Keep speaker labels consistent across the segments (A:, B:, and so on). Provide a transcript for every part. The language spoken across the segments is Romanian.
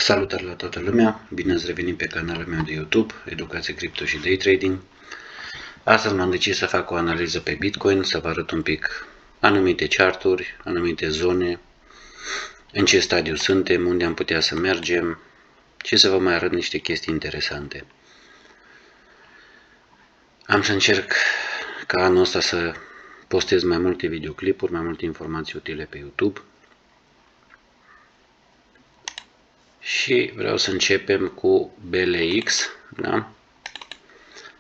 A: Salutare la toată lumea, bine ați revenit pe canalul meu de YouTube, Educație Cripto și Day Trading. Astăzi m-am decis să fac o analiză pe Bitcoin, să vă arăt un pic anumite charturi, anumite zone, în ce stadiu suntem, unde am putea să mergem și să vă mai arăt niște chestii interesante. Am să încerc ca anul ăsta să postez mai multe videoclipuri, mai multe informații utile pe YouTube. Și vreau să începem cu BLX, da?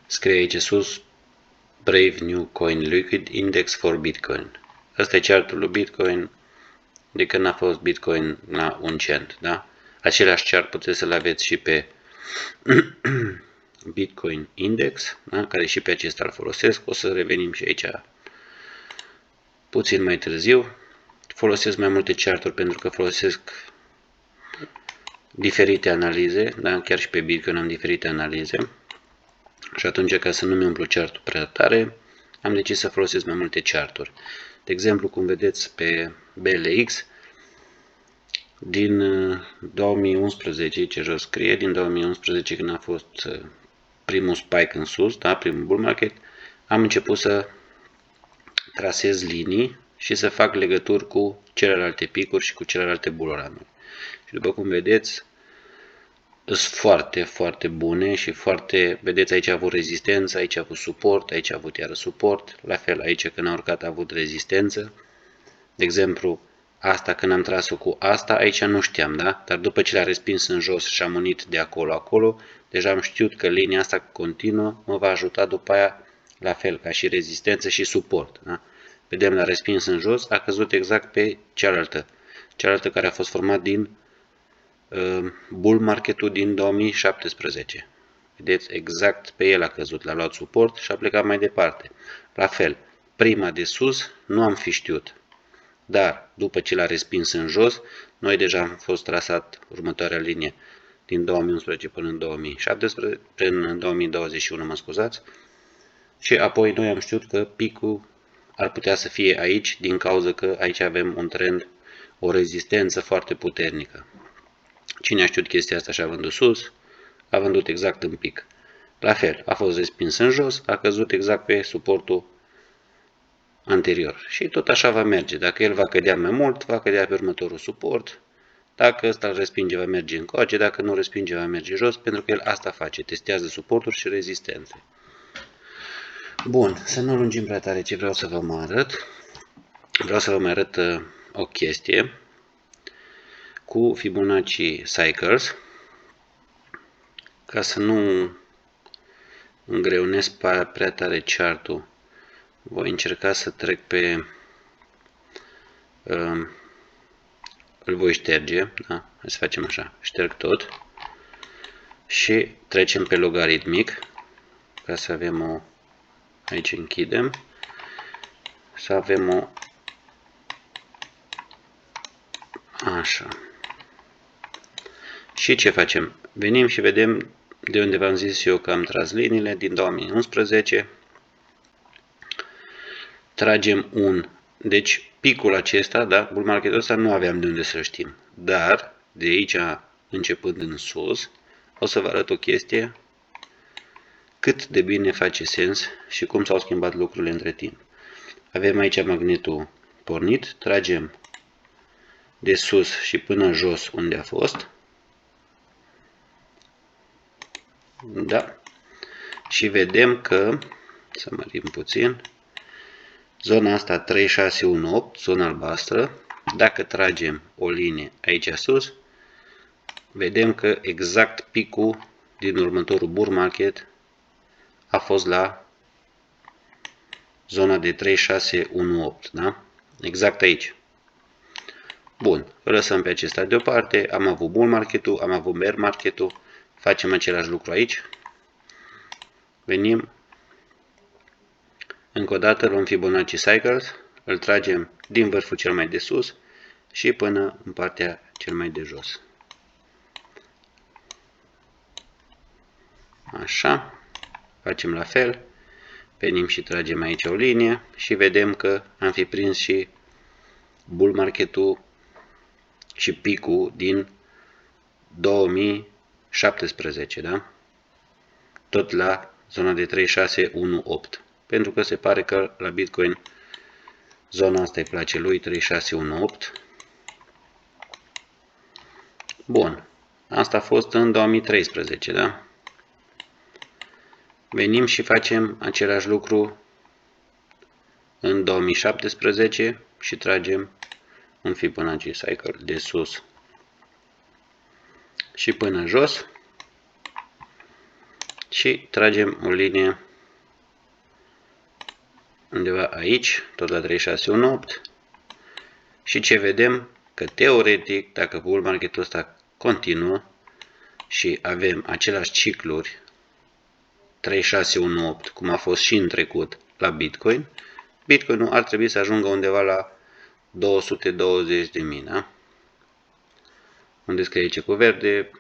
A: Scrie aici sus Brave New Coin Liquid Index for Bitcoin. Asta e chartul lui Bitcoin de când a fost Bitcoin la 1 cent, da? Același chart puteți să-l aveți și pe Bitcoin Index, da? Care și pe acesta îl folosesc. O să revenim și aici puțin mai târziu. Folosesc mai multe charturi pentru că folosesc diferite analize, da? Chiar și pe Bitcoin am diferite analize. Și atunci, ca să nu mi umplu chartul prea tare, am decis să folosesc mai multe charturi. De exemplu, cum vedeți pe BLX, din 2011, ce jos scrie, din 2011 când a fost primul spike în sus, da, primul bull market, am început să trasez linii și să fac legături cu celelalte picuri și cu celelalte bull run-uri. Și după cum vedeți, sunt foarte, foarte bune și foarte, vedeți, aici a avut rezistență, aici a avut suport, aici a avut iară suport, la fel aici când a urcat a avut rezistență. De exemplu, asta când am tras-o cu asta, aici nu știam, da? Dar după ce l-a respins în jos și am unit de acolo, deja am știut că linia asta continuă mă va ajuta după aia, la fel, ca și rezistență și suport, da? Vedem, l-a respins în jos, a căzut exact pe cealaltă care a fost format din bull marketul din 2017. Vedeți, exact pe el a căzut, l-a luat suport și a plecat mai departe. La fel, prima de sus nu am fi știut, dar după ce l-a respins în jos, noi deja am fost trasat următoarea linie din 2011 până în 2017, până în 2021, mă scuzați, și apoi noi am știut că picul ar putea să fie aici, din cauza că aici avem un trend, o rezistență foarte puternică. Cine a știut chestia asta și a vândut sus, a vândut exact în pic. La fel, a fost respins în jos, a căzut exact pe suportul anterior. Și tot așa va merge. Dacă el va cădea mai mult, va cădea pe următorul suport. Dacă ăsta îl respinge, va merge încoace. Dacă nu respinge, va merge jos, pentru că el asta face. Testează suporturi și rezistențe. Bun, să nu lungim prea tare ce vreau să vă mai arăt. Vreau să vă mai arăt o chestie cu Fibonacci Cycles, ca să nu îngreunesc prea tare chartul. Voi încerca să trec pe... îl voi șterge, da? Hai să facem așa, șterg tot și trecem pe logaritmic, ca să avem o... Aici închidem, să avem o... Așa. Și ce facem? Venim și vedem de unde v-am zis eu că am tras liniile din 2011. Tragem un... Deci picul acesta, da, bull marketul ăsta nu aveam de unde să știm. Dar de aici începând în sus, o să vă arăt o chestie cât de bine face sens și cum s-au schimbat lucrurile între timp. Avem aici magnetul pornit, tragem de sus și până jos unde a fost. Da. Și vedem că, să mărim puțin, zona asta 3618, zona albastră, dacă tragem o linie aici sus, vedem că exact picul din următorul bull market a fost la zona de 3618, da? Exact aici. Bun, lăsăm pe acesta deoparte, am avut bull marketul, am avut bear marketul, facem același lucru aici. Venim, încă o dată luăm Fibonacci Cycles, îl tragem din vârful cel mai de sus și până în partea cel mai de jos. Așa, facem la fel, venim și tragem aici o linie și vedem că am fi prins și bull marketul și picul din 2017, da? Tot la zona de 3618. Pentru că se pare că la Bitcoin zona asta îi place lui, 3618. Bun. Asta a fost în 2013, da? Venim și facem același lucru în 2017 și tragem un Fibonacci Cycle de sus și până jos și tragem o linie undeva aici, tot la 3618 și ce vedem? Că teoretic, dacă bull marketul ăsta continuă și avem același cicluri 3618, cum a fost și în trecut la Bitcoin, Bitcoinul ar trebui să ajungă undeva la 220.000, da? Unde scrie aici cu verde,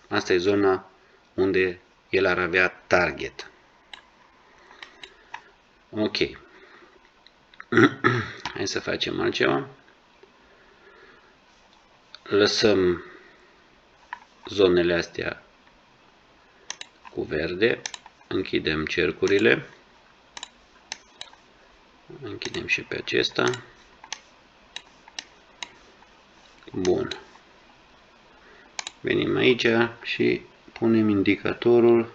A: asta e zona unde el ar avea target. Ok. Hai să facem altceva. Lăsăm zonele astea cu verde. Închidem cercurile. Închidem și pe acesta. Bun. Venim aici și punem indicatorul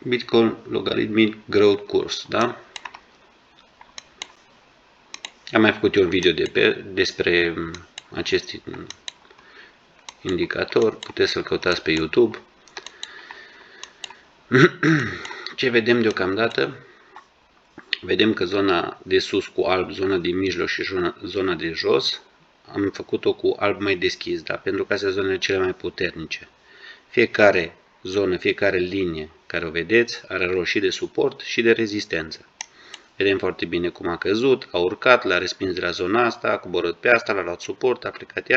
A: Bitcoin Logarithmic Growth Curve, da? Am mai făcut eu un video despre acest indicator, puteți să-l căutați pe YouTube. Ce vedem deocamdată? Vedem că zona de sus cu alb, zona de mijloc și zona de jos, am făcut-o cu alb mai deschis, da? Pentru că astea sunt zonele cele mai puternice. Fiecare zonă, fiecare linie care o vedeți are roșii de suport și de rezistență. Vedem foarte bine cum a căzut, a urcat, l-a respins de la zona asta, a coborât pe asta, l-a luat suport, a plecat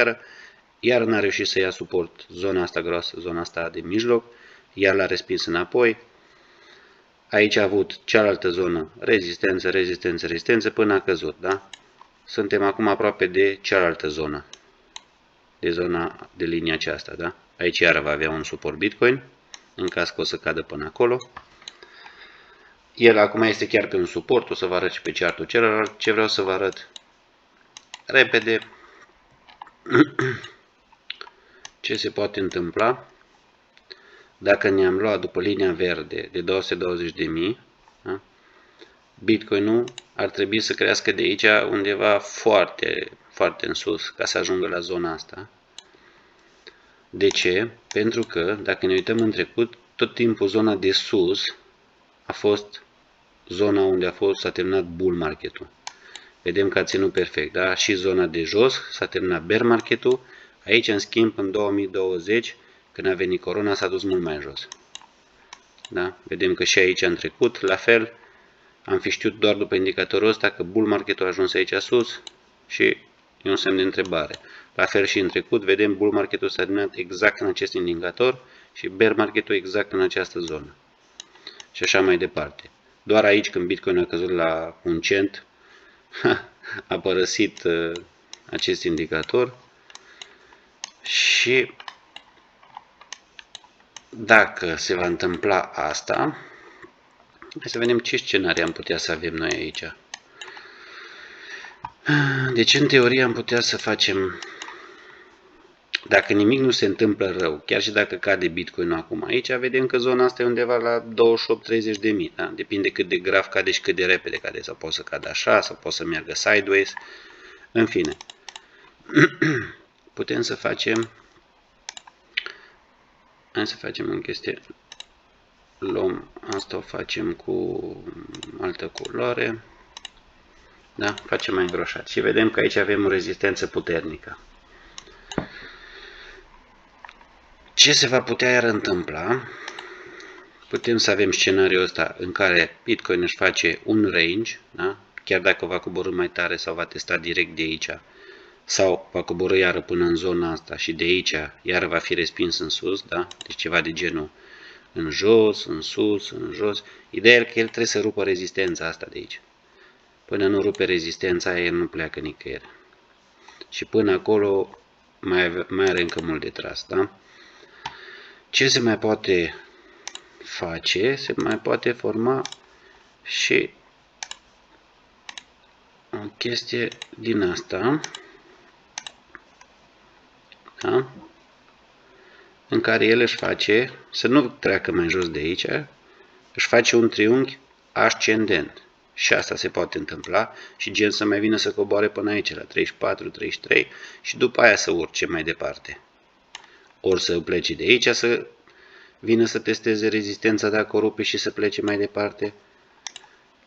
A: iar n-a reușit să ia suport zona asta groasă, zona asta de mijloc, iar l-a respins înapoi. Aici a avut cealaltă zonă, rezistență, rezistență, rezistență, până a căzut, da? Suntem acum aproape de cealaltă zonă, de zona de linia aceasta, da? Aici iar va avea un suport Bitcoin, în caz că o să cadă până acolo. El acum este chiar pe un suport, o să vă arăt și pe chartul celălalt. Ce vreau să vă arăt repede, ce se poate întâmpla dacă ne-am luat după linia verde de 220.000, da? Bitcoinul ar trebui să crească de aici undeva foarte, foarte în sus ca să ajungă la zona asta. De ce? Pentru că, dacă ne uităm în trecut, tot timpul zona de sus a fost zona unde s-a terminat bull marketul. Vedem că a ținut perfect, da? Și zona de jos s-a terminat bear marketul. Aici, în schimb, în 2020, când a venit corona, s-a dus mult mai jos. Da? Vedem că și aici în trecut, la fel, am fi știut doar după indicatorul ăsta că bull marketul a ajuns aici sus și e un semn de întrebare. La fel și în trecut, vedem bull marketul s-a terminat exact în acest indicator și bear marketul exact în această zonă. Și așa mai departe. Doar aici, când Bitcoin a căzut la 1 cent, a părăsit acest indicator și dacă se va întâmpla asta, hai să vedem ce scenarii am putea să avem noi aici. Deci, în teorie, am putea să facem, dacă nimic nu se întâmplă rău, chiar și dacă cade Bitcoin-ul acum aici, vedem că zona asta e undeva la 28-30 de mii. Da? Depinde cât de grav cade și cât de repede cade. Sau poate să cadă așa, sau poate să meargă sideways. În fine. Putem să facem, hai să facem în chestie, luăm asta, o facem cu altă culoare, da? Facem mai îngroșat și vedem că aici avem o rezistență puternică. Ce se va putea iar întâmpla? Putem să avem scenariul ăsta în care Bitcoin își face un range, da? Chiar dacă va coborî mai tare sau va testa direct de aici, sau va coborî iară până în zona asta și de aici iară va fi respins în sus, da? Deci ceva de genul în jos, în sus, în jos. Ideea e că el trebuie să rupă rezistența asta de aici. Până nu rupe rezistența, el nu pleacă nicăieri. Și până acolo mai are încă mult de tras, da? Ce se mai poate face? Se mai poate forma și o chestie din asta, da? În care el își face, să nu treacă mai jos de aici, își face un triunghi ascendent. Și asta se poate întâmpla și gen să mai vină să coboare până aici, la 34, 33 și după aia să urce mai departe. Ori să plece de aici, să vină să testeze rezistența dacă o rupe și să plece mai departe,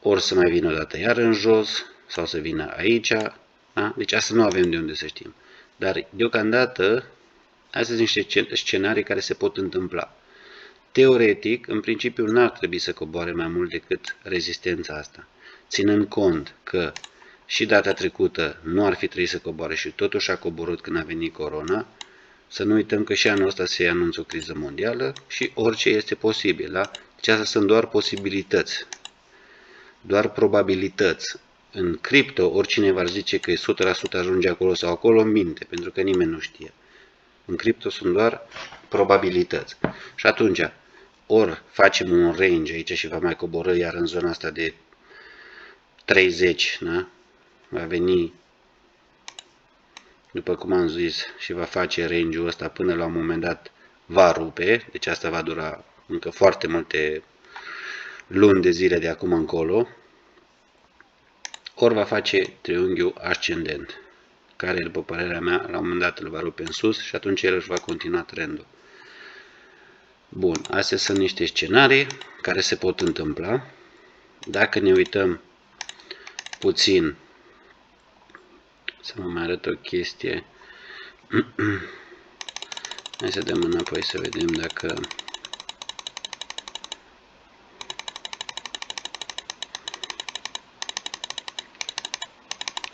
A: ori să mai vină o dată iar în jos, sau să vină aici, da? Deci asta nu avem de unde să știm. Dar deocamdată, astea sunt niște scenarii care se pot întâmpla. Teoretic, în principiu, n-ar trebui să coboare mai mult decât rezistența asta. Ținând cont că și data trecută nu ar fi trebuit să coboare și totuși a coborât când a venit corona, să nu uităm că și anul ăsta se anunță o criză mondială și orice este posibil. Da? Deci astea sunt doar posibilități, doar probabilități. În cripto, oricine va zice că 100% ajunge acolo sau acolo, minte, pentru că nimeni nu știe. În cripto sunt doar probabilități. Și atunci, ori facem un range aici și va mai coborâ iar în zona asta de 30, da? Va veni, după cum am zis, și va face range-ul ăsta până la un moment dat va rupe, deci asta va dura încă foarte multe luni de zile de acum încolo, ori va face triunghiul ascendent, care, după părerea mea, la un moment dat îl va rupe în sus și atunci el își va continua trendul. Bun, astea sunt niște scenarii care se pot întâmpla. Dacă ne uităm puțin, să vă mai arăt o chestie. Hai să dăm înapoi să vedem dacă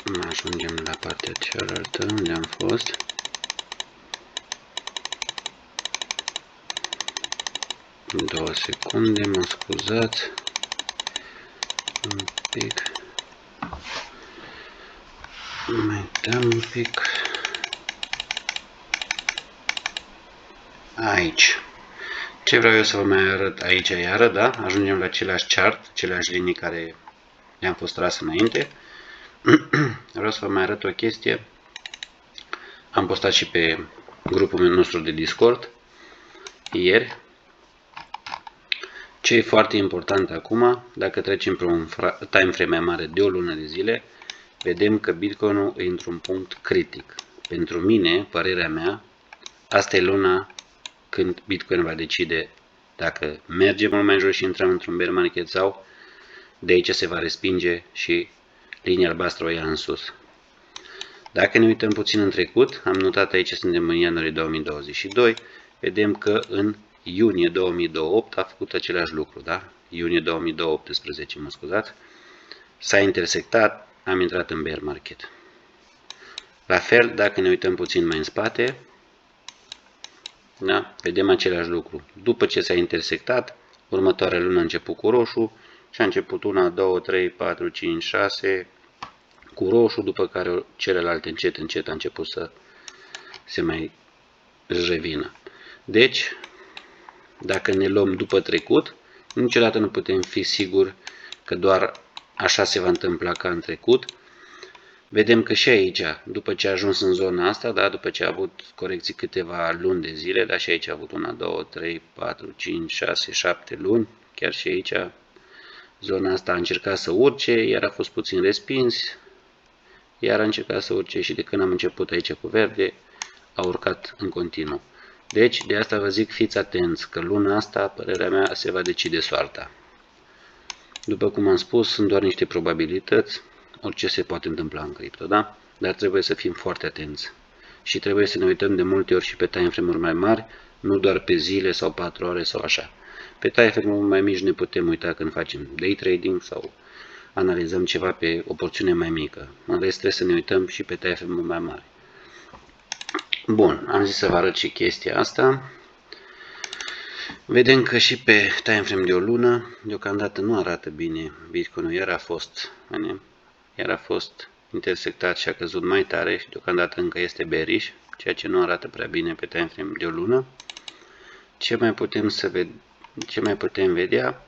A: mai ajungem la partea cealaltă unde am fost. În 2 secunde, mă scuzați. Un pic. Mai dăm un pic. Aici. Ce vreau eu să vă mai arăt aici iară, da? Ajungem la același chart, aceleași linii care le-am fost tras înainte. Vreau să vă mai arăt o chestie. Am postat și pe grupul nostru de Discord ieri. Ce e foarte important acum, dacă trecem pe un time frame mai mare de o lună de zile, vedem că Bitcoin-ul e într-un punct critic. Pentru mine, părerea mea, asta e luna când Bitcoin va decide dacă merge mult mai jos și intrăm într-un bear market sau de aici se va respinge și linia albastră o ia în sus. Dacă ne uităm puțin în trecut, am notat aici, suntem în ianuarie 2022, vedem că în iunie 2028 a făcut același lucru, da? Iunie 2018, mă scuzați. S-a intersectat, am intrat în bear market. La fel, dacă ne uităm puțin mai în spate, da? Vedem același lucru. După ce s-a intersectat, următoarea lună a început cu roșu și a început 1, 2, 3, 4, 5, 6 cu roșu, după care celelalte încet, încet a început să se mai revină. Deci, dacă ne luăm după trecut, niciodată nu putem fi siguri că doar așa se va întâmpla ca în trecut. Vedem că și aici, după ce a ajuns în zona asta, da, după ce a avut corecții câteva luni de zile, dar și aici a avut 1, 2, 3, 4, 5, 6, 7 luni, chiar și aici zona asta a încercat să urce, iar a fost puțin respins, iar a încercat să urce și de când am început aici cu verde, a urcat în continuu. Deci, de asta vă zic, fiți atenți, că luna asta, părerea mea, se va decide soarta. După cum am spus, sunt doar niște probabilități, orice se poate întâmpla în cripto, da? Dar trebuie să fim foarte atenți. Și trebuie să ne uităm de multe ori și pe time frame-uri mai mari, nu doar pe zile sau 4 ore sau așa. Pe time frame-uri mai mici ne putem uita când facem day trading sau analizăm ceva pe o porțiune mai mică. În rest trebuie să ne uităm și pe time frame-uri mai mari. Bun, am zis să vă arăt și chestia asta. Vedem că și pe time frame de o lună, deocamdată nu arată bine Bitcoin-ul, iar a fost intersectat și a căzut mai tare și deocamdată încă este bearish, ceea ce nu arată prea bine pe time frame de o lună. Ce mai putem vedea?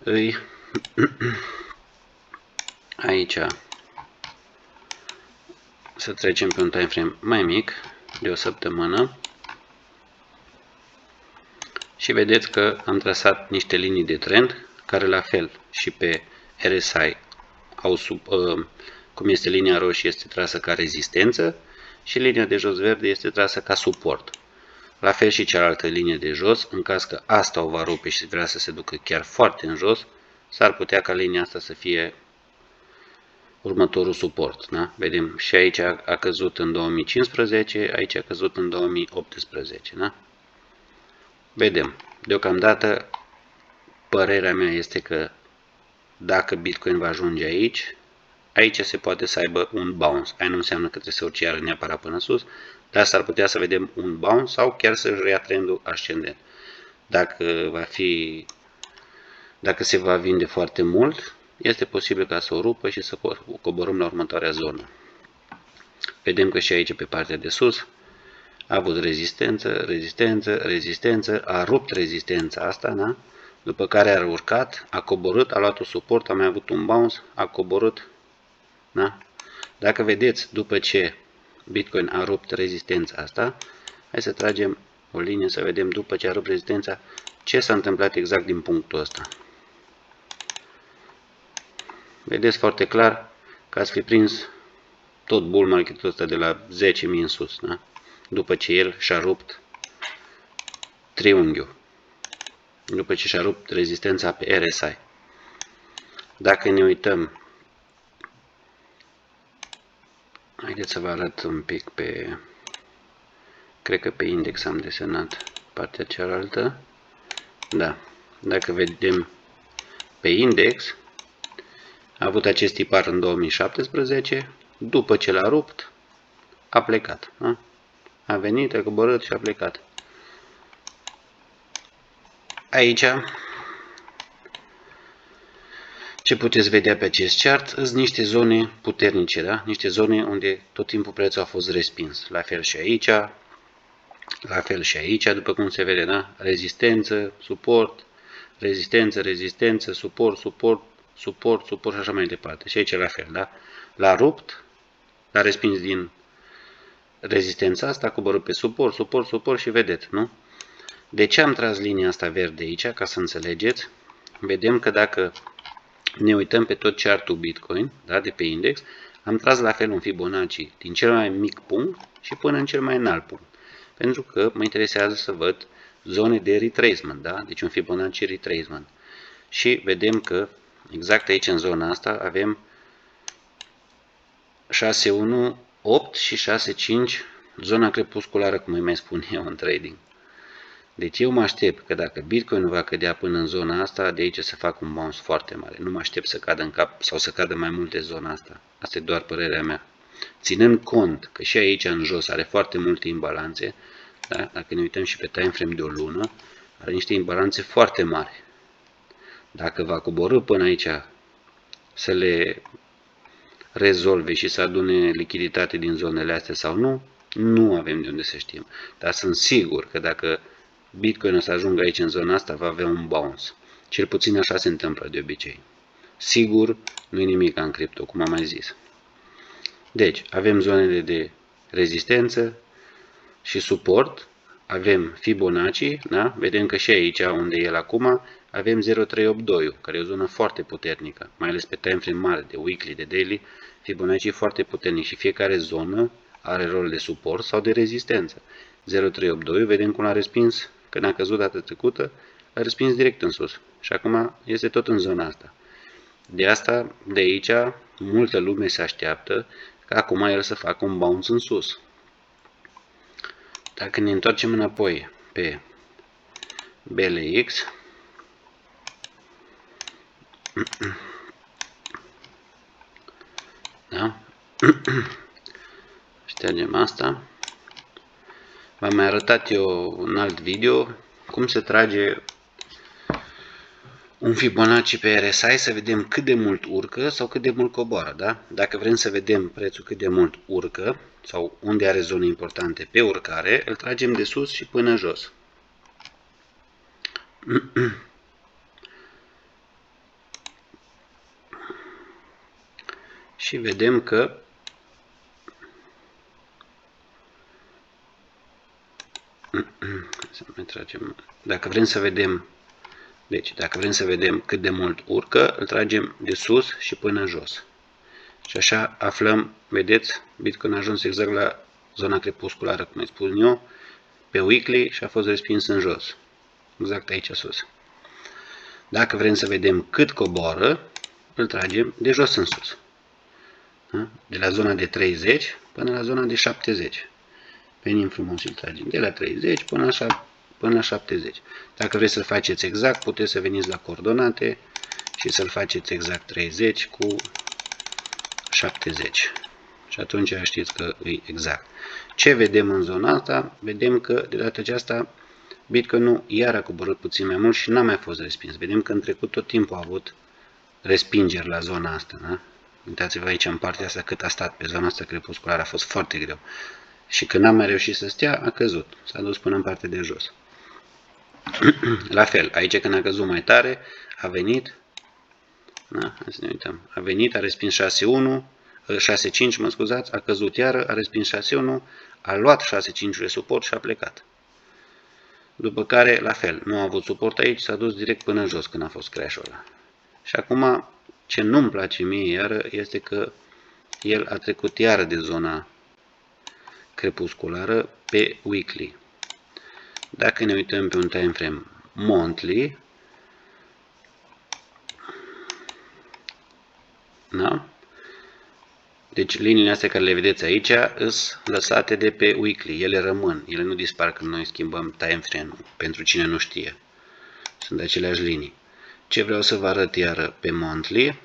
A: Îi aici să trecem pe un time frame mai mic de o săptămână și vedeți că am trasat niște linii de trend care la fel și pe RSI au cum este linia roșie este trasă ca rezistență și linia de jos verde este trasă ca suport. La fel și cealaltă linie de jos, în caz că asta o va rupe și vrea să se ducă chiar foarte în jos, s-ar putea ca linia asta să fie următorul suport. Da? Vedem și aici a căzut în 2015, aici a căzut în 2018. Da? Vedem. Deocamdată, părerea mea este că dacă Bitcoin va ajunge aici, aici se poate să aibă un bounce. Aia nu înseamnă că trebuie să urce iară neapărat până sus, dar s-ar putea să vedem un bounce sau chiar să-și reia trendul ascendent. Dacă se va vinde foarte mult, este posibil ca să o rupă și să coborâm la următoarea zonă. Vedem că și aici pe partea de sus a avut rezistență, a rupt rezistența asta, da? După care a urcat, a coborât, a luat un suport, a mai avut un bounce, a coborât. Da? Dacă vedeți, după ce Bitcoin a rupt rezistența asta, hai să tragem o linie să vedem după ce a rupt rezistența ce s-a întâmplat exact din punctul ăsta. Vedeți foarte clar că ați fi prins tot bull market-ul ăsta de la 10.000 în sus, da? După ce el și-a rupt triunghiul, după ce și-a rupt rezistența pe RSI. Dacă ne uităm, haideți să vă arăt un pic pe, cred că pe index am desenat partea cealaltă, da, dacă vedem pe index, a avut acest tipar în 2017, după ce l-a rupt, a plecat, da? A venit, a coborât și a plecat. Aici, ce puteți vedea pe acest chart, sunt niște zone puternice, da? Niște zone unde tot timpul prețul a fost respins. La fel și aici, după cum se vede, da? Rezistență, suport, rezistență, suport și așa mai departe. Și aici la fel, da? L-a rupt, l-a respins din rezistența asta, a coborât pe suport și vedeți, nu? De ce am tras linia asta verde aici? Ca să înțelegeți, vedem că dacă ne uităm pe tot chartul Bitcoin, da, de pe index, am tras la fel un Fibonacci din cel mai mic punct și până în cel mai înalt punct. Pentru că mă interesează să văd zone de retracement, da? Deci un Fibonacci retracement. Și vedem că exact aici în zona asta avem 6.1.8 și 6.5, zona crepusculară, cum îi mai spun eu în trading. Deci eu mă aștept că dacă Bitcoin va cădea până în zona asta, de aici să fac un bounce foarte mare. Nu mă aștept să cadă în cap sau să cadă mai mult de zona asta. Asta e doar părerea mea. Ținând cont că și aici în jos are foarte multe imbalanțe, da? Dacă ne uităm și pe time frame de o lună, are niște imbalanțe foarte mari. Dacă va coborî până aici să le rezolve și să adune lichiditate din zonele astea sau nu, nu avem de unde să știm. Dar sunt sigur că dacă Bitcoin o să ajungă aici în zona asta, va avea un bounce. Cel puțin așa se întâmplă de obicei. Sigur, nu e nimic în cripto, cum am mai zis. Deci, avem zonele de rezistență și suport, avem Fibonacci, da? Vedem că și aici, unde e el acum, avem 0,382, care e o zonă foarte puternică, mai ales pe time frame mare, de weekly, de daily, Fibonacci e foarte puternic și fiecare zonă are rol de suport sau de rezistență. 0,382, vedem cum l-a respins, când a căzut data trecută, l-a respins direct în sus și acum este tot în zona asta. De aici, multă lume se așteaptă ca acum el să facă un bounce în sus. Dacă ne întoarcem înapoi pe BLX, da? Ștergem asta. V-am mai arătat eu un alt video cum se trage un Fibonacci pe RSI să vedem cât de mult urcă sau cât de mult coboară. Da? Dacă vrem să vedem prețul cât de mult urcă sau unde are zone importante pe urcare, îl tragem de sus și până jos. Și vedem că dacă vrem să vedem dacă vrem să vedem cât de mult urcă, îl tragem de sus și până jos. Și așa aflăm, vedeți, Bitcoin a ajuns exact la zona crepusculară, cum îi spun eu, pe weekly și a fost respins în jos. Exact aici sus. Dacă vrem să vedem cât coboară, îl tragem de jos în sus. De la zona de 30 până la zona de 70. Venim frumos și îl tragem de la 30 până la 70. Dacă vreți să-l faceți exact, puteți să veniți la coordonate și să-l faceți exact 30 cu 70. Și atunci știți că e exact. Ce vedem în zona asta? Vedem că de data aceasta Bitcoin-ul iar a coborât puțin mai mult și n-a mai fost respins. Vedem că în trecut tot timpul a avut respingeri la zona asta. Da? Uitați-vă aici în partea asta cât a stat pe zona asta crepusculară. A fost foarte greu. Și când n-a mai reușit să stea, a căzut. S-a dus până în partea de jos. La fel, aici când a căzut mai tare, a venit, da? Hai să ne uităm, a venit, a respins 6.5, mă scuzați, a căzut iară, a respins 6.1, a luat 6.5 de suport și a plecat. După care, la fel, nu a avut suport aici, s-a dus direct până jos când a fost crash-ul ăla. Și acum, ce nu-mi place mie iară, este că el a trecut iară de zona crepusculară pe weekly. Dacă ne uităm pe un time frame monthly, da? Deci liniile astea care le vedeți aici sunt lăsate de pe weekly, ele rămân, ele nu dispar când noi schimbăm time frame-ul, pentru cine nu știe. Sunt de aceleași linii. Ce vreau să vă arăt iară pe monthly,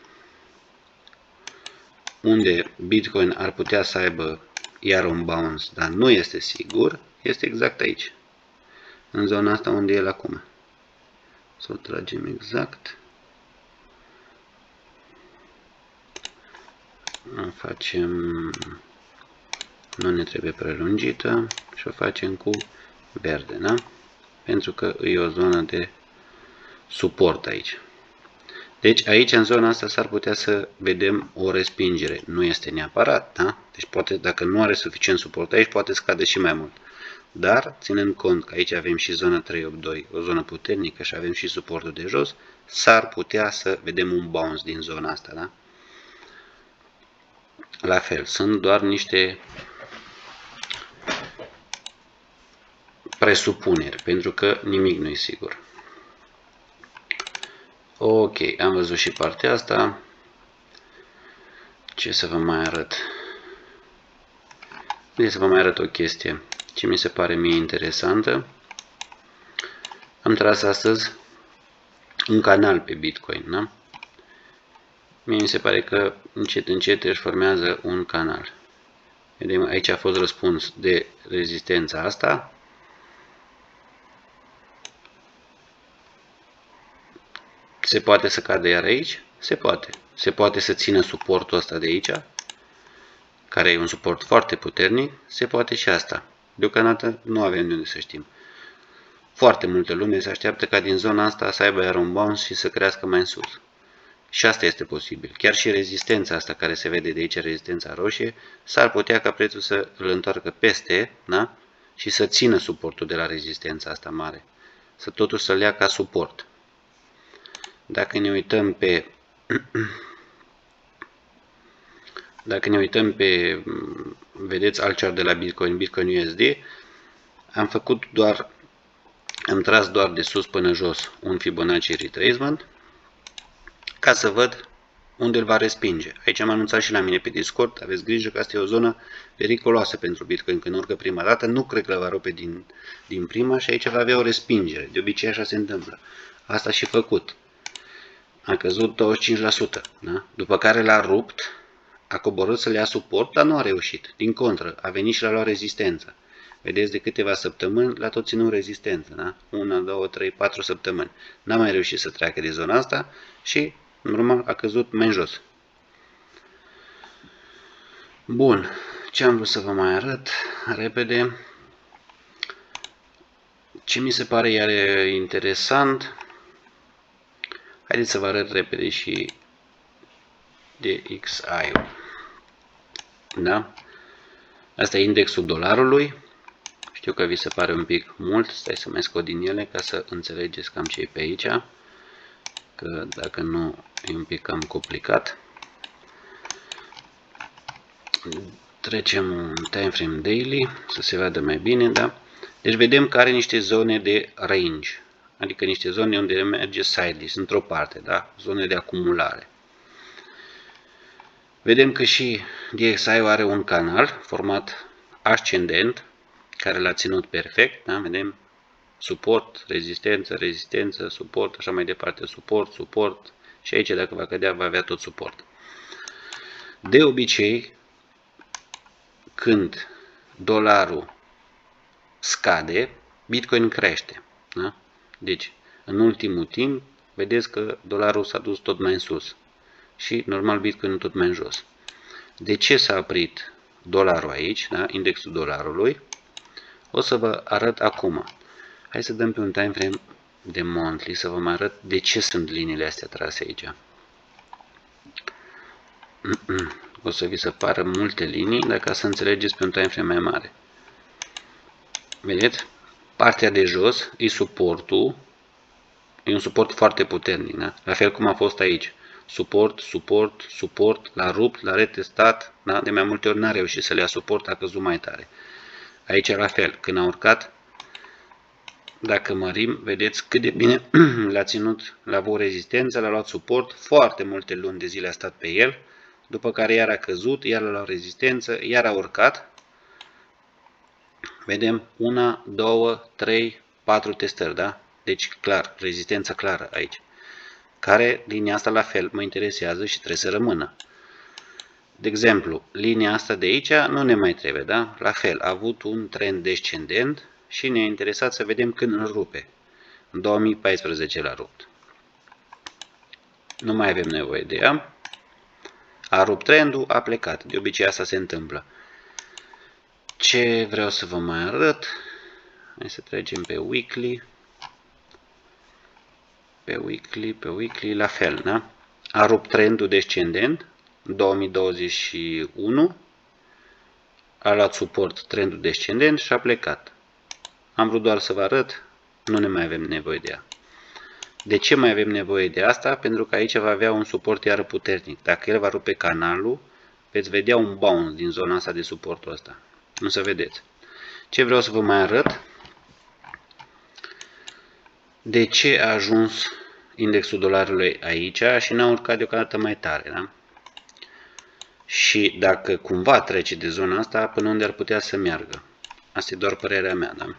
A: unde Bitcoin ar putea să aibă iar un bounce, dar nu este sigur, este exact aici. În zona asta unde e el acum. Să o tragem exact. O facem, nu ne trebuie prelungită și o facem cu verde, da? Pentru că e o zonă de suport aici. Deci aici în zona asta s-ar putea să vedem o respingere. Nu este neapărat, da? Deci poate, dacă nu are suficient suport aici, poate scade și mai mult. Dar, ținând cont că aici avem și zona 382, o zonă puternică și avem și suportul de jos, s-ar putea să vedem un bounce din zona asta, da? La fel, sunt doar niște presupuneri, pentru că nimic nu e sigur. Ok, am văzut și partea asta. Ce să vă mai arăt? Vreau să vă mai arăt o chestie ce mi se pare mie interesantă. Am tras astăzi un canal pe Bitcoin, da? Mie mi se pare că încet încet își formează un canal. Vedem, aici a fost răspuns de rezistența asta. Se poate să cadă iar aici? Se poate. Se poate să țină suportul ăsta de aici, care e un suport foarte puternic. Se poate și asta. Deocamdată nu avem de unde să știm. Foarte multă lume se așteaptă ca din zona asta să aibă iar un bounce și să crească mai în sus. Și asta este posibil. Chiar și rezistența asta care se vede de aici, rezistența roșie, s-ar putea ca prețul să îl întoarcă peste, da? Și să țină suportul de la rezistența asta mare. Să totuși să-l ia ca suport. Dacă ne uităm pe vedeți alt chart de la Bitcoin USD, am tras doar de sus până jos un Fibonacci retracement ca să văd unde îl va respinge. Aici am anunțat și la mine pe Discord, aveți grijă că asta e o zonă periculoasă pentru Bitcoin când urcă prima dată, nu cred că va rupe din prima și aici va avea o respingere. De obicei așa se întâmplă. Asta și făcut. A căzut 25%, da? După care l-a rupt, a coborât să le ia suport, dar nu a reușit. Din contră, a venit și l-a luat rezistență. vedeți, de câteva săptămâni l-a tot ținut rezistență, da? 1, 2, 3, 4 săptămâni. N-a mai reușit să treacă de zona asta și, normal, a căzut mai în jos. Bun, ce am vrut să vă mai arăt repede, ce mi se pare iar interesant, haideți să vă arăt repede și DXY-ul. Da? Asta e indexul dolarului. Știu că vi se pare un pic mult, stai să mai scot din ele ca să înțelegeți cam ce e pe aici, că dacă nu e un pic cam complicat. Trecem un time frame daily să se vadă mai bine, da? Deci vedem că are niște zone de range, adică niște zone unde merge sideways, într-o parte, da? Zone de acumulare. Vedem că și DXY-ul are un canal format ascendent, care l-a ținut perfect, da? Vedem suport, rezistență, rezistență, suport, așa mai departe, suport, suport, și aici dacă va cădea va avea tot suport. De obicei, când dolarul scade, Bitcoin crește. Da? Deci, în ultimul timp, vedeți că dolarul s-a dus tot mai în sus și, normal, Bitcoin tot mai în jos. De ce s-a oprit dolarul aici, da? Indexul dolarului? O să vă arăt acum. Hai să dăm pe un time frame de monthly să vă mai arăt de ce sunt liniile astea trase aici. O să vi se pară multe linii, dar ca să înțelegeți pe un time frame mai mare. Vedeți? Partea de jos e suportul. E un suport foarte puternic, da? La fel cum a fost aici. Suport, suport, suport, l-a rupt, l-a retestat, da? De mai multe ori n-a reușit să le ia suport, a căzut mai tare. Aici la fel, când a urcat, dacă mărim, vedeți cât de bine l-a ținut, l-a avut rezistență, l-a luat suport, foarte multe luni de zile a stat pe el, după care iar a căzut, iar a luat rezistență, iar a urcat. Vedem 1, 2, 3, 4 testări, da? Deci clar, rezistență clară aici. Care linia asta la fel mă interesează și trebuie să rămână. De exemplu, linia asta de aici nu ne mai trebuie, da? La fel, a avut un trend descendent și ne-a interesat să vedem când îl rupe. În 2014 l-a rupt. Nu mai avem nevoie de ea. A rupt trendul, a plecat. De obicei asta se întâmplă. Ce vreau să vă mai arăt? Hai să trecem pe weekly. Pe weekly, la fel, da? A rupt trendul descendent în 2021. A luat suport trendul descendent și a plecat. Am vrut doar să vă arăt, nu ne mai avem nevoie de ea. De ce mai avem nevoie de asta? Pentru că aici va avea un suport iară puternic. Dacă el va rupe canalul, veți vedea un bounce din zona asta de suportul ăsta. Nu să vedeți. Ce vreau să vă mai arăt? De ce a ajuns indexul dolarului aici și n-a urcat deocamdată mai tare, da? Și dacă cumva trece de zona asta, până unde ar putea să meargă? Asta e doar părerea mea, da?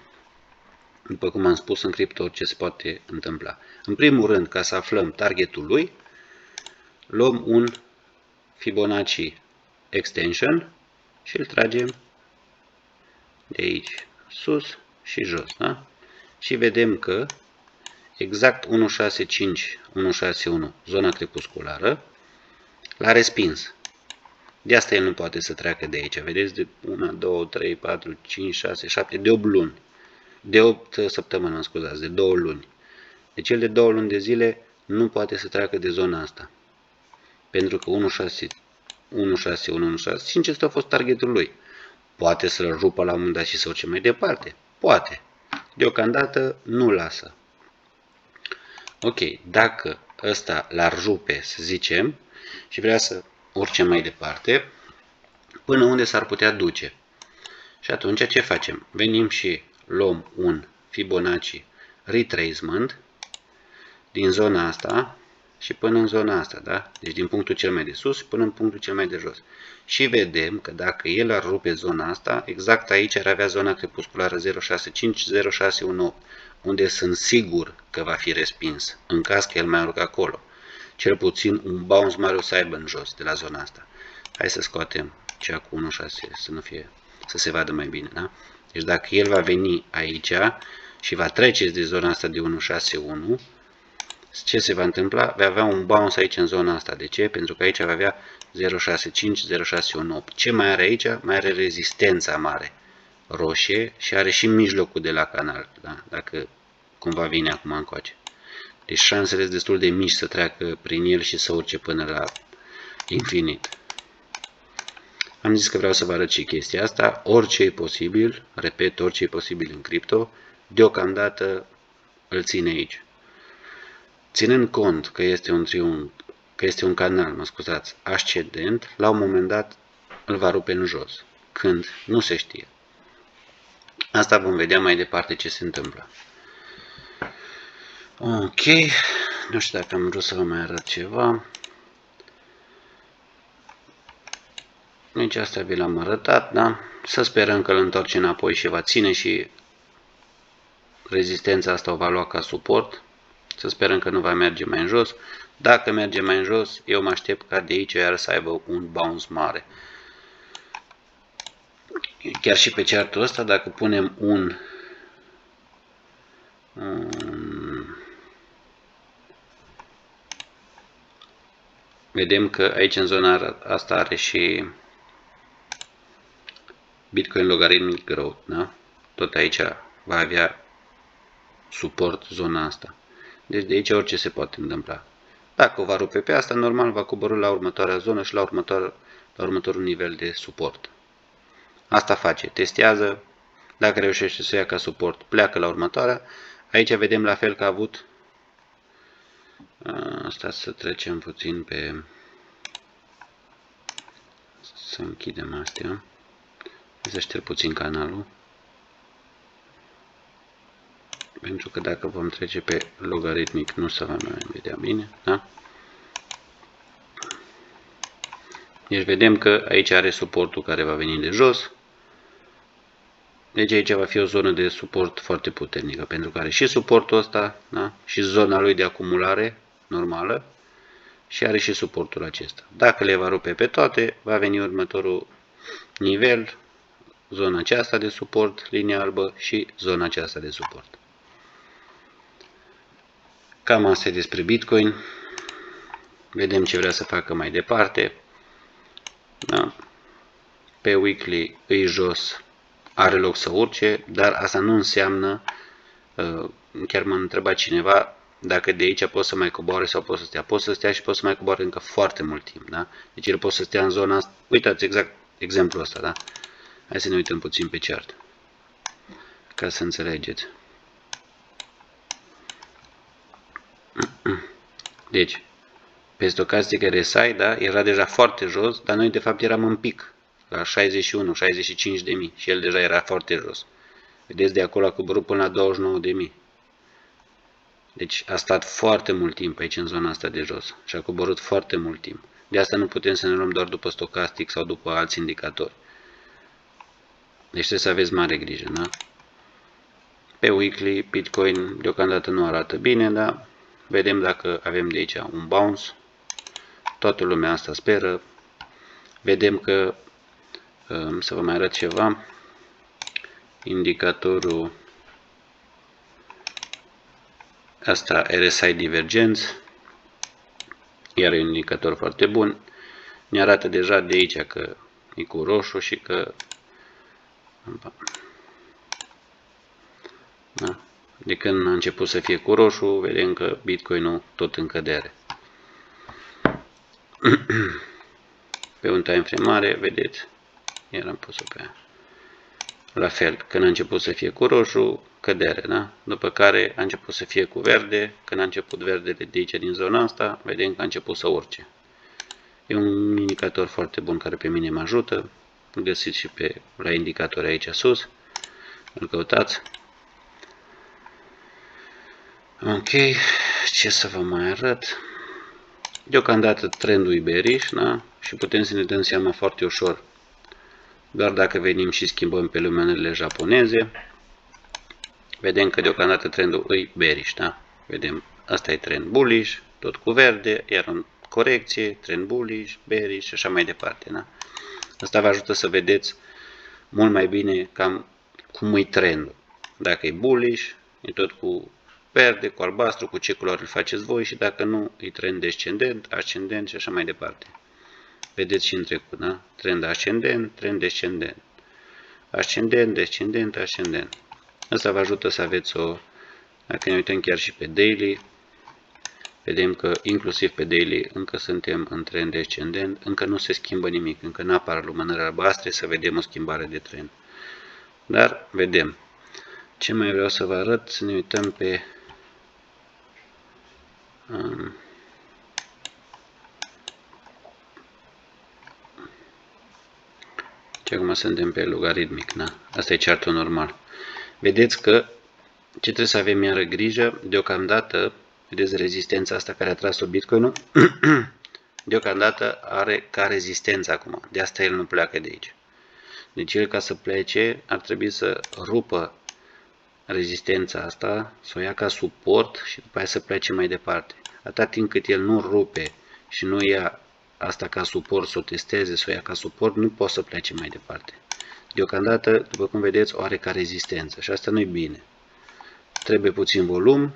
A: După cum am spus, în cripto orice se poate întâmpla. În primul rând, ca să aflăm targetul lui, luăm un Fibonacci Extension și îl tragem de aici sus și jos, da? Și vedem că exact 165, 161, zona crepusculară, l-a respins. De asta el nu poate să treacă de aici. Vedeți? De 1, 2, 3, 4, 5, 6, 7, de 8 luni. De 8 săptămâni, mă scuzați, de 2 luni. Deci el de 2 luni de zile nu poate să treacă de zona asta. Pentru că 161, ăsta a fost targetul lui. Poate să-l rupă la un moment dat și să urce mai departe. Poate. Deocamdată nu lasă. Ok, dacă ăsta l-ar rupe, să zicem, și vrea să urce mai departe, până unde s-ar putea duce. Și atunci ce facem? Venim și luăm un Fibonacci retracement din zona asta și până în zona asta, da? Deci din punctul cel mai de sus până în punctul cel mai de jos. Și vedem că dacă el ar rupe zona asta, exact aici ar avea zona crepusculară 065-0618, unde sunt sigur că va fi respins, în caz că el mai urcă acolo. Cel puțin un bounce mare o să aibă în jos de la zona asta. Hai să scoatem cea cu 1.6 să nu fie să se vadă mai bine. Da? Deci dacă el va veni aici și va trece de zona asta de 161, ce se va întâmpla? Va avea un bounce aici în zona asta. De ce? Pentru că aici va avea 065, 0618. Ce mai are aici? Mai are rezistența mare, roșie, și are și mijlocul de la canal, da? Dacă cumva vine acum încoace. Deci șansele sunt destul de mici să treacă prin el și să urce până la infinit. Am zis că vreau să vă arăt și chestia asta. Orice e posibil, repet, orice e posibil în cripto, deocamdată îl ține aici. Ținând cont că este un triunghi, că este un canal, mă scuzați, ascendent, la un moment dat îl va rupe în jos. Când? Nu se știe. Asta vom vedea mai departe ce se întâmplă. Ok, nu știu dacă am vrut să vă mai arăt ceva. Deci asta vi l-am arătat, da? Să sperăm că îl întoarce înapoi și va ține și rezistența asta o va lua ca suport. Să sperăm că nu va merge mai în jos. Dacă merge mai în jos, eu mă aștept ca de aici iar să aibă un bounce mare. Chiar și pe chartul ăsta, dacă punem vedem că aici în zona asta are și Bitcoin Logarithmic Growth, da? Tot aici va avea suport zona asta. Deci de aici orice se poate întâmpla. Dacă o va rupe pe asta, normal va coborî la următoarea zonă și la următorul nivel de suport. Asta face, testează, dacă reușește să o ia ca suport, pleacă la următoarea. Aici vedem la fel că a avut, asta să trecem puțin pe, să închidem astea, să șterg puțin canalul, pentru că dacă vom trece pe logaritmic nu se va mai vedea bine, da? Deci vedem că aici are suportul care va veni de jos. Deci aici va fi o zonă de suport foarte puternică, pentru că are și suportul ăsta, da? Și zona lui de acumulare normală și are și suportul acesta. Dacă le va rupe pe toate, va veni următorul nivel, zona aceasta de suport, linia albă și zona aceasta de suport. Cam asta e despre Bitcoin. Vedem ce vrea să facă mai departe. Da? Pe weekly îi jos, are loc să urce, dar asta nu înseamnă, chiar m-a întrebat cineva dacă de aici pot să mai coboare sau pot să stea. Pot să stea și pot să mai coboare încă foarte mult timp. Da? Deci el pot să stea în zona asta. Uitați exact exemplul ăsta. Da? Hai să ne uităm puțin pe chart, ca să înțelegeți. Deci, pe stochastic RSI, da, era deja foarte jos, dar noi de fapt eram în pic, la 61-65 de mii și el deja era foarte jos. Vedeți, de acolo a coborât până la 29 de mii. Deci a stat foarte mult timp aici în zona asta de jos și a coborât foarte mult timp. De asta nu putem să ne luăm doar după stocastic sau după alți indicatori. Deci trebuie să aveți mare grijă, da? Pe weekly, Bitcoin deocamdată nu arată bine, dar vedem dacă avem de aici un bounce. Toată lumea asta speră. Vedem că, să vă mai arăt ceva, indicatorul asta RSI Divergence, iar e un indicator foarte bun, ne arată deja de aici că e cu roșu și că da, de când a început să fie cu roșu, vedem că Bitcoin-ul tot în cădere. Pe un time frame mare, vedeți, iar am pus-o pe aia. La fel, când a început să fie cu roșu, cădere, da? După care a început să fie cu verde, când a început verdele de aici din zona asta, vedem că a început să urce. E un indicator foarte bun care pe mine mă ajută. Îl găsiți și la indicatori aici sus. Îl căutați. Ok, ce să vă mai arăt? Deocamdată trendul e bearish, da? Și putem să ne dăm seama foarte ușor. Doar dacă venim și schimbăm pe luminările japoneze, vedem că deocamdată trendul e bearish, da? Vedem, asta e trend bullish, tot cu verde, iar în corecție, trend bullish, bearish și așa mai departe, da? Asta vă ajută să vedeți mult mai bine cam cum e trendul. Dacă e bullish, e tot cu verde, cu albastru, cu ce culori îl faceți voi și dacă nu, e trend descendent, ascendent și așa mai departe. Vedeți și în trecut, da? Trend ascendent, trend descendent. Ascendent, descendent, ascendent. Asta vă ajută să aveți dacă ne uităm chiar și pe daily, vedem că inclusiv pe daily încă suntem în trend descendent, încă nu se schimbă nimic, încă nu apar lumânări albastre să vedem o schimbare de trend. Dar vedem. Ce mai vreau să vă arăt? Să ne uităm pe și acum suntem pe logaritmic, da? Asta e chartul normal. Vedeți că ce trebuie să avem iară grijă, deocamdată, vedeți rezistența asta care a tras-o Bitcoin-ul? Deocamdată are ca rezistență acum, de asta el nu pleacă de aici. Deci el ca să plece ar trebui să rupă rezistența asta, să o ia ca suport și după aia să plece mai departe. Atât timp cât el nu rupe și nu ia asta ca suport, să o testeze, să o ia ca suport, nu poate să plece mai departe. Deocamdată, după cum vedeți, o are ca rezistență și asta nu e bine. Trebuie puțin volum.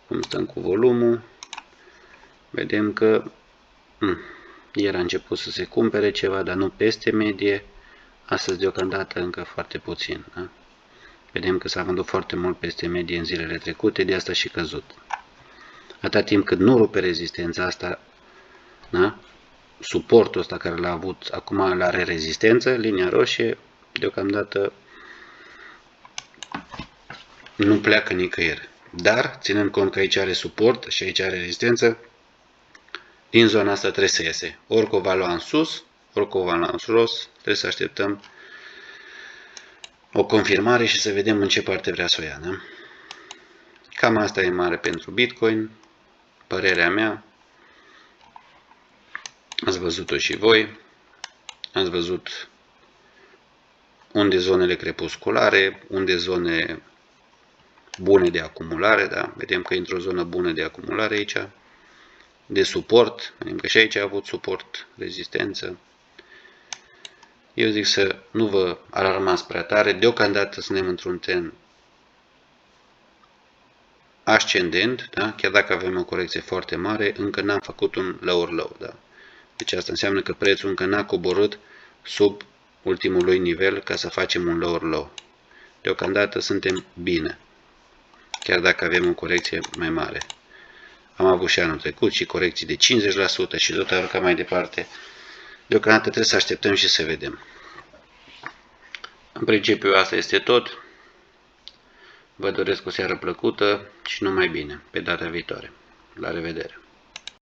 A: Cum stăm cu volumul? Vedem că ieri a început să se cumpere ceva, dar nu peste medie. Astăzi, deocamdată, încă foarte puțin. Da? Vedem că s-a vândut foarte mult peste medie în zilele trecute, de asta și căzut. Atât timp cât nu rupe rezistența asta, da? Suportul ăsta care l-a avut, acum are rezistență, linia roșie, deocamdată nu pleacă nicăieri. Dar, ținând cont că aici are suport și aici are rezistență, din zona asta trebuie să iese. Ori cu o va lua în sus, ori cu o va lua în jos, trebuie să așteptăm o confirmare și să vedem în ce parte vrea să o ia. Da? Cam asta e mare pentru Bitcoin, părerea mea. Ați văzut-o și voi. Ați văzut unde zonele crepusculare, unde zone bune de acumulare. Da? Vedem că e într-o zonă bună de acumulare aici. De suport. Vedem că și aici a avut suport, rezistență. Eu zic să nu vă alarmați prea tare. Deocamdată suntem într-un trend ascendent, da? Chiar dacă avem o corecție foarte mare, încă n-am făcut un lower low. Da? Deci asta înseamnă că prețul încă n-a coborât sub ultimul lui nivel ca să facem un lower low. Deocamdată suntem bine, chiar dacă avem o corecție mai mare. Am avut și anul trecut și corecții de 50% și tot a urcat mai departe. Deocamdată trebuie să așteptăm și să vedem. În principiu asta este tot. Vă doresc o seară plăcută și numai bine pe data viitoare. La revedere!